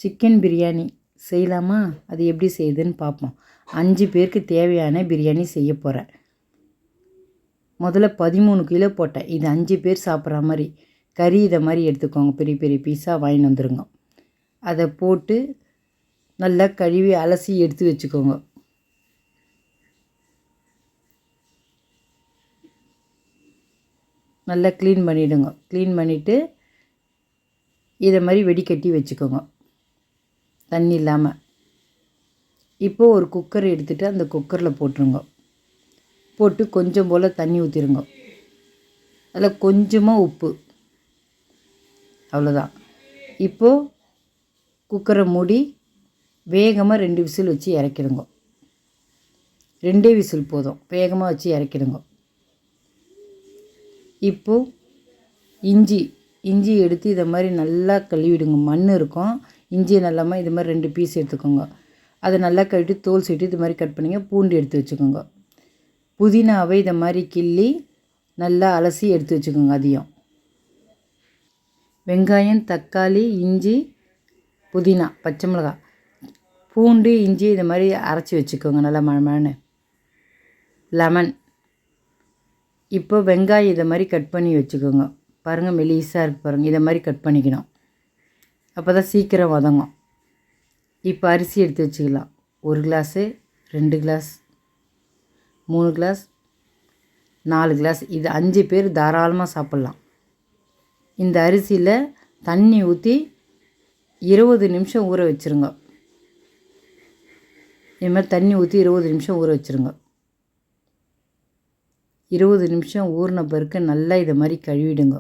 Chicken biryani செய்யலாமா? அது எப்படி செய்யுதுன்னு பார்ப்போம். 5 பேருக்கு தேவையான பிரியாணி செய்ய போகிறேன். முதல்ல 13 கிலோ போட்டேன். இது 5 பேர் சாப்பிட்ற மாதிரி கறி இதை மாதிரி எடுத்துக்கோங்க. பெரிய பெரிய பீஸாக வாங்கிட்டு வந்துடுங்க. அதை போட்டு நல்லா கழுவி அலசி எடுத்து வச்சுக்கோங்க. நல்லா க்ளீன் பண்ணிவிடுங்க. க்ளீன் பண்ணிவிட்டு இதை மாதிரி வெடிக்கட்டி வச்சுக்கோங்க, தண்ணி இல்லாமல். இப்போது ஒரு குக்கர் எடுத்துகிட்டு அந்த குக்கரில் போட்டுருங்க. போட்டு கொஞ்சம் போல் தண்ணி ஊற்றிடுங்க. அதில் கொஞ்சமாக உப்பு, அவ்வளோதான். இப்போது குக்கரை மூடி வேகமாக 2 விசில் வச்சு இறக்கிடுங்க. 2 விசில் போதும், வேகமாக வச்சு இறக்கிடுங்க. இப்போது இஞ்சி எடுத்து இதை மாதிரி நல்லா கழுவிடுங்க. மண் இருக்கும். இஞ்சியை நல்லாமல் இது மாதிரி 2 பீஸ் எடுத்துக்கோங்க. அதை நல்லா கழுவிட்டு தோல் சீட்டு இது மாதிரி கட் பண்ணிங்க. பூண்டு எடுத்து வச்சுக்கோங்க. புதினாவை இதை மாதிரி கிள்ளி நல்லா அலசி எடுத்து வச்சுக்கோங்க. அதையும் வெங்காயம், தக்காளி, இஞ்சி, புதினா, பச்சை மிளகாய், பூண்டு, இஞ்சி இதை மாதிரி அரைச்சி வச்சுக்கோங்க நல்லா மழமழன்னு. லெமன். இப்போ வெங்காயம் இதை மாதிரி கட் பண்ணி வச்சுக்கோங்க. பாருங்கள், மெலிசாக இருக்குது பாருங்கள். இதை மாதிரி கட் பண்ணிக்கணும். அப்போ தான் சீக்கிரம் வதங்கும். இப்போ அரிசி எடுத்து வச்சுக்கலாம். 1 கிளாஸு, 2 கிளாஸ், 3 கிளாஸ், 4 கிளாஸ். இது 5 பேர் தாராளமாக சாப்பிட்லாம். இந்த அரிசியில் தண்ணி ஊற்றி 20 நிமிஷம் ஊற வச்சுருங்க. இது மாதிரி தண்ணி ஊற்றி 20 நிமிஷம் ஊற வச்சுருங்க. 20 நிமிஷம் ஊறின பிறகு நல்லா இதை மாதிரி கழுவிடுங்க.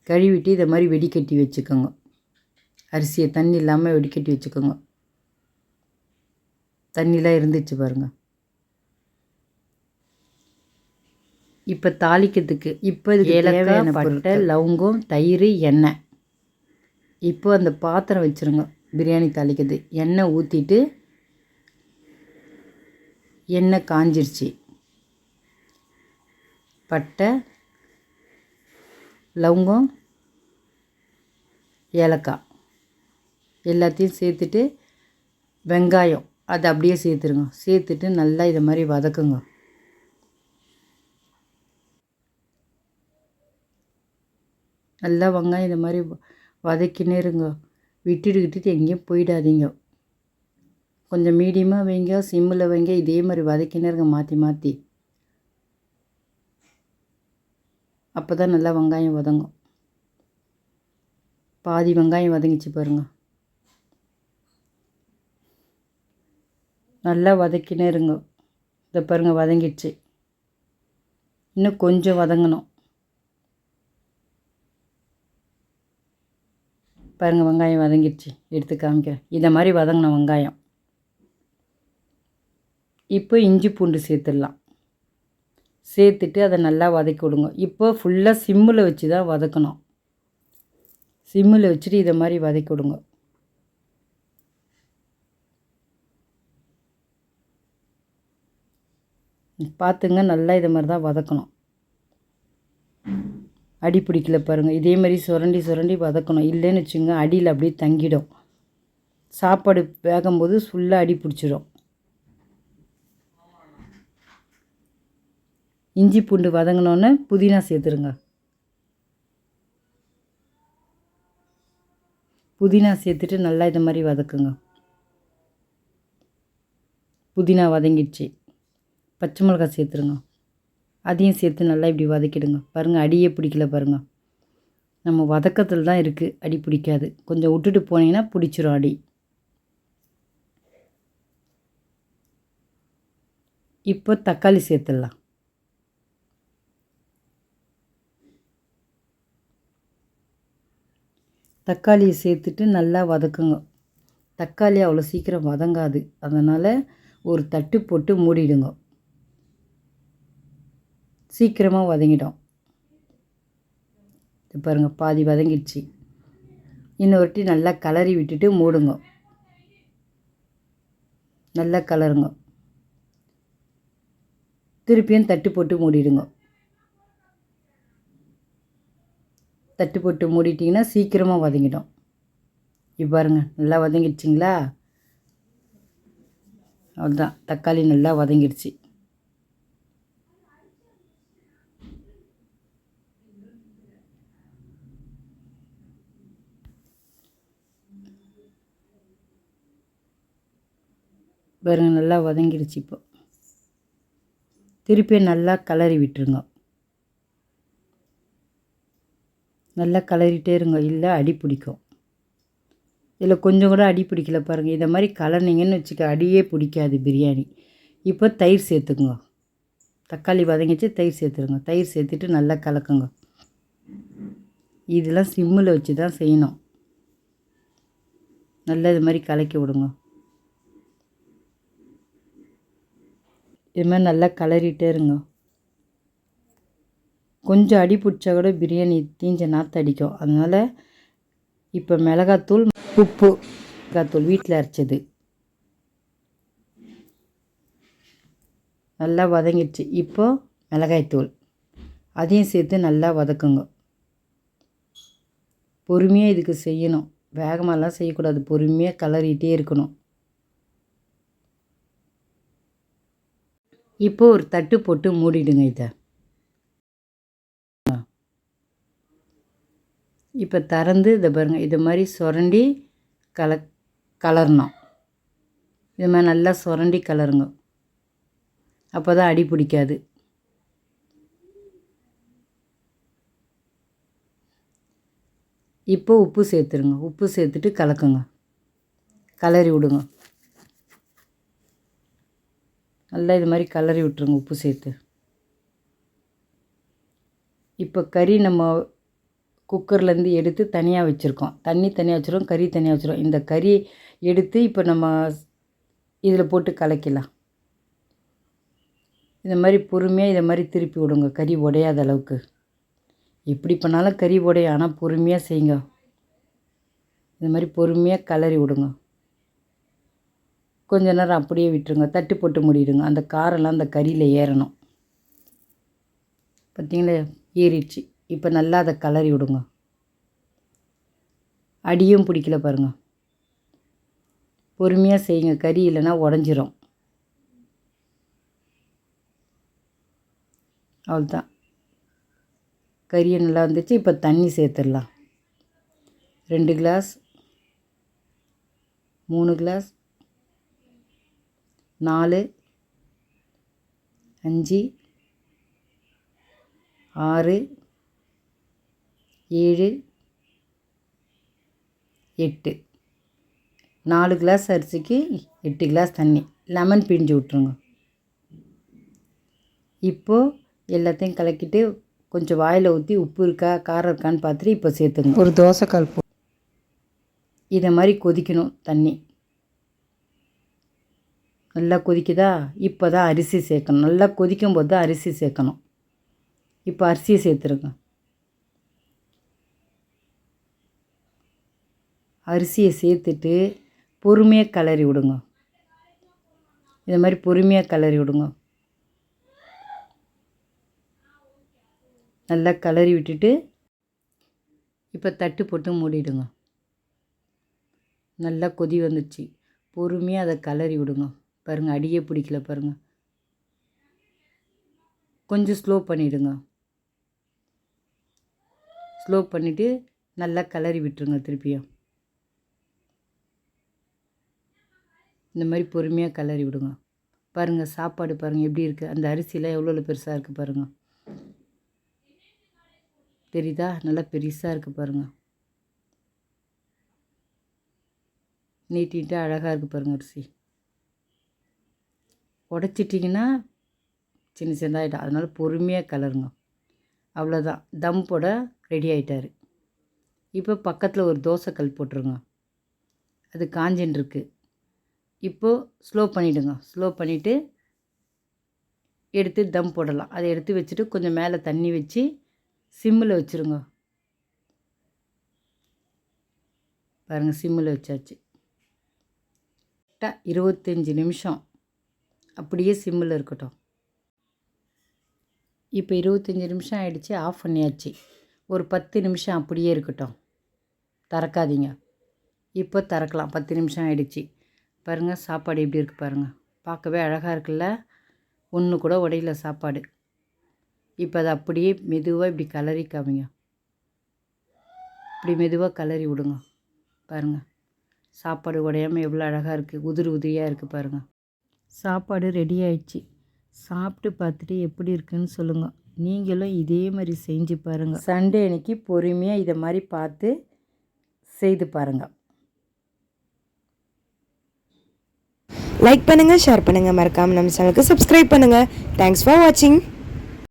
கழுவிட்டு இதை மாதிரி வெடிக்கட்டி வச்சுக்கோங்க. அரிசியை தண்ணி இல்லாமல் வெடிக்கட்டி வச்சுக்கோங்க. தண்ணிலாம் இருந்துச்சு பாருங்கள். இப்போ தாளிக்கிறதுக்கு இது ஏலக்காய், பட்டை, லவங்கம், தயிர், எண்ணெய். இப்போ அந்த பாத்திரம் வச்சுருங்க. பிரியாணி தாளிக்கிறது எண்ணெய் ஊற்றிட்டு எண்ணெய் காஞ்சிருச்சு. பட்டை, லவங்கம், ஏலக்காய் எல்லாத்தையும் சேர்த்துட்டு வெங்காயம் அதை அப்படியே சேர்த்துருங்க. சேர்த்துட்டு நல்லா இதை மாதிரி வதக்குங்க. நல்லா வெங்காயம் இதை மாதிரி வதக்கினே இருங்க. விட்டுட்டு எங்கேயும் போயிடாதீங்க. கொஞ்சம் மீடியமாக வைங்க, சிம்மில் வைங்க. இதே மாதிரி வதக்கினே இருங்க, மாற்றி மாற்றி. அப்போ தான் நல்லா வெங்காயம் வதங்கும். பாதி வெங்காயம் வதங்கிச்சு பாருங்கள். நல்லா வதக்கினே இருங்க. இதை பாருங்கள், வதங்கிடுச்சு. இன்னும் கொஞ்சம் வதங்கணும். பாருங்கள், வெங்காயம் வதங்கிடுச்சு. எடுத்து காமிக்கிறேன். இதை மாதிரி வதங்கின வெங்காயம். இப்போ இஞ்சி பூண்டு சேர்த்துடலாம். சேர்த்துட்டு அதை நல்லா வதக்கி விடுங்க. இப்போ ஃபுல்லாக சிம்மில் வச்சு தான் வதக்கணும். சிம்மில் வச்சுட்டு இதை மாதிரி வதக்கி விடுங்க. பார்த்துங்க, நல்லா இதை மாதிரி தான் வதக்கணும். அடி பிடிக்கல பாருங்கள். இதே மாதிரி சுரண்டி வதக்கணும். இல்லைன்னு வச்சுங்க, அடியில் அப்படியே தங்கிடும். சாப்பாடு வேகும்போது ஃபுல்லாக அடி பிடிச்சிடும். இஞ்சி பூண்டு வதங்கினோன்னே புதினா சேர்த்துருங்க. புதினா சேர்த்துட்டு நல்லா இதை மாதிரி வதக்குங்க. புதினா வதங்கிடுச்சு. பச்சை மிளகாய் சேர்த்துருங்க. அதையும் சேர்த்து நல்லா இப்படி வதக்கிடுங்க. பாருங்கள், அடியே பிடிக்கல பாருங்கள். நம்ம வதக்கத்தில் தான் இருக்குது, அடி பிடிக்காது. கொஞ்சம் விட்டுட்டு போனீங்கன்னா பிடிச்சிரும் அடி. இப்போ தக்காளி சேர்த்துடலாம். தக்காளியை சேர்த்துட்டு நல்லா வதக்குங்க. தக்காளி அவ்வளோ சீக்கிரம் வதங்காது. அதனால் ஒரு தட்டு போட்டு மூடிடுங்க. சீக்கிரமாக வதங்கிடும். பாருங்கள், பாதி வதங்கிடுச்சு. இன்னொருட்டி நல்லா கலரி விட்டுட்டு மூடுங்க. நல்லா கலருங்க. திருப்பியும் தட்டு போட்டு மூடிடுங்க. தட்டு போட்டு மூடிட்டிங்கன்னா சீக்கிரமாக வதங்கிடும். இப்போ பாருங்கள் நல்லா வதங்கிடுச்சிங்களா? அவ்வளோதான், தக்காளி நல்லா வதங்கிடுச்சு. பாருங்கள் நல்லா வதங்கிடுச்சு. இப்போ திருப்பி நல்லா கிளறி விட்டுருங்க. நல்லா கிளறிட்டே இருங்க, இல்லை அடி பிடிக்கும். இதில் கொஞ்சம் கூட அடி பிடிக்கல பாருங்கள். இதை மாதிரி கலர்னிங்கன்னு வச்சுக்க அடியே பிடிக்காது பிரியாணி. இப்போ தயிர் சேர்த்துக்குங்க. தக்காளி வதங்கிச்சு, தயிர் சேர்த்துருங்க. தயிர் சேர்த்துட்டு நல்லா கலக்குங்க. இதெல்லாம் சிம்மில் வச்சு தான் செய்யணும். நல்லா இது மாதிரி கலக்கி விடுங்க. இது மாதிரி நல்லா கலரிட்டே இருங்க. கொஞ்சம் அடி பிடிச்சா கூட பிரியாணி தீஞ்ச நாற்று அடிக்கும். அதனால் இப்போ மிளகாத்தூள், உப்பு, மிளகாத்தூள் வீட்டில் அரைச்சது நல்லா வதங்கிடுச்சு. இப்போது மிளகாய்த்தூள் அதையும் சேர்த்து நல்லா வதக்குங்க. பொறுமையாக இதுக்கு செய்யணும், வேகமாகலாம் செய்யக்கூடாது. பொறுமையாக கலரிகிட்டே இருக்கணும். இப்போ ஒரு தட்டு போட்டு மூடிடுங்க. இதை இப்போ திறந்து இதை பாருங்கள், இது மாதிரி சுரண்டி கலரணும். இது மாதிரி நல்லா சுரண்டி கலருங்க. அப்போ தான் அடி பிடிக்காது. இப்போ உப்பு சேர்த்துருங்க. உப்பு சேர்த்துட்டு கலக்குங்க, கலரி விடுங்க. நல்லா இது மாதிரி கலரி விட்டுருங்க உப்பு சேர்த்து. இப்போ கறி நம்ம குக்கர்லேருந்து எடுத்து தனியாக வச்சுருக்கோம். தண்ணி தனியாக வச்சுருக்கோம், கறி தனியாக வச்சுருக்கோம். இந்த கறி எடுத்து இப்போ நம்ம இதில் போட்டு கலக்கலாம். இந்த மாதிரி பொறுமையாக இதை மாதிரி திருப்பி விடுங்க, கறி உடையாத அளவுக்கு. எப்படி பண்ணாலும் கறி உடையும், ஆனால் பொறுமையாக செய்யுங்க. இந்த மாதிரி பொறுமையாக கலரி விடுங்க. கொஞ்ச நேரம் அப்படியே விட்டுருங்க, தட்டு போட்டு மூடிடுங்க. அந்த காரெல்லாம் அந்த கறியில் ஏறணும். பார்த்திங்களா, ஏறிடுச்சு. இப்போ நல்லா அதை கலரி விடுங்க. அடியும் பிடிக்கல பாருங்கள். பொறுமையாக செய்யுங்க, கறி இல்லைன்னா உடஞ்சிரும். அவ்வளோதான், கறியை நல்லா வந்துச்சு. இப்போ தண்ணி சேர்த்துடலாம். 2 கிளாஸ், 3 கிளாஸ், 4, 5, 6, 7, 8. 4 கிளாஸ் அரிசிக்கு 8 கிளாஸ் தண்ணி. லெமன் பிழிஞ்சு விட்ருங்க. இப்போது எல்லாத்தையும் கலக்கிட்டு கொஞ்சம் வாயில் ஊற்றி உப்பு இருக்கா காரம் இருக்கான்னு பார்த்துட்டு இப்போ சேர்த்துங்க. ஒரு தோசைக்கால் இதை மாதிரி கொதிக்கணும் தண்ணி. நல்லா கொதிக்குதா? இப்போ தான் அரிசி சேர்க்கணும். நல்லா கொதிக்கும் போது தான் அரிசி சேர்க்கணும். இப்போ அரிசியை சேர்த்துருங்க. அரிசியை சேர்த்துட்டு பொறுமையாக கிளறி விடுங்க. இது மாதிரி பொறுமையாக கிளறி விடுங்க. நல்லா கிளறி விட்டுட்டு இப்போ தட்டு போட்டு மூடிடுங்க. நல்லா கொதி வந்துச்சு. பொறுமையாக அதை கிளறி விடுங்க. பாருங்கள், அடியே பிடிக்கல பாருங்கள். கொஞ்சம் ஸ்லோ பண்ணிவிடுங்க. ஸ்லோ பண்ணிவிட்டு நல்லா கிளறி விட்டுருங்க திருப்பியும். இந்த மாதிரி பொறுமையாக கிளறி விடுங்க. பாருங்கள், சாப்பாடு பாருங்கள் எப்படி இருக்குது. அந்த அரிசிலாம் எவ்வளோ பெருசாக இருக்குது பாருங்கள். தெரியுதா? நல்லா பெருசாக இருக்குது பாருங்கள். நீட்டிட்டு அழகாக இருக்குது பாருங்கள் அரிசி. உடச்சிட்டிங்கன்னா சின்ன சின்னதாகிடும். அதனால் பொறுமையாக கலருங்க. அவ்வளோதான், தம் போட ரெடி ஆகிட்டார். இப்போ பக்கத்தில் ஒரு தோசைக்கல் போட்டுருங்க. அது காஞ்சின்னு இருக்குது. இப்போது ஸ்லோ பண்ணிவிடுங்க. ஸ்லோ பண்ணிவிட்டு எடுத்து தம் போடலாம். அதை எடுத்து வச்சுட்டு கொஞ்சம் மேலே தண்ணி வச்சு சிம்மில் வச்சுருங்க. பாருங்கள், சிம்மில் வச்சாச்சு. 25 நிமிஷம் அப்படியே சிம்மில் இருக்கட்டும். இப்போ 25 நிமிஷம் ஆகிடுச்சு, ஆஃப் பண்ணியாச்சு. ஒரு 10 நிமிஷம் அப்படியே இருக்கட்டும், திறக்காதீங்க. இப்போ திறக்கலாம். 10 நிமிஷம் ஆயிடுச்சு. பாருங்கள் சாப்பாடு எப்படி இருக்குது பாருங்கள். பார்க்கவே அழகாக இருக்குல்ல. ஒன்று கூட உடையில சாப்பாடு. இப்போ அதை அப்படியே மெதுவாக இப்படி கலரி காமிங்க. இப்படி மெதுவாக கலரி விடுங்க. பாருங்கள் சாப்பாடு உடையாமல் எவ்வளோ அழகாக இருக்குது. உதிரி உதிரியாக இருக்குது பாருங்கள். சாப்பாடு ரெடி ஆயிடுச்சு. சாப்பிட்டு பார்த்துட்டு எப்படி இருக்குன்னு சொல்லுங்கள். நீங்களும் இதே மாதிரி செஞ்சு பாருங்கள். சண்டே அன்னைக்கு பொறுமையாக இதை மாதிரி பார்த்து செய்து பாருங்கள். லைக் பண்ணுங்கள், ஷேர் பண்ணுங்கள், மறக்காமல் நம்ம சேனலுக்கு சப்ஸ்கிரைப் பண்ணுங்கள். தேங்க்ஸ் ஃபார் வாட்சிங்.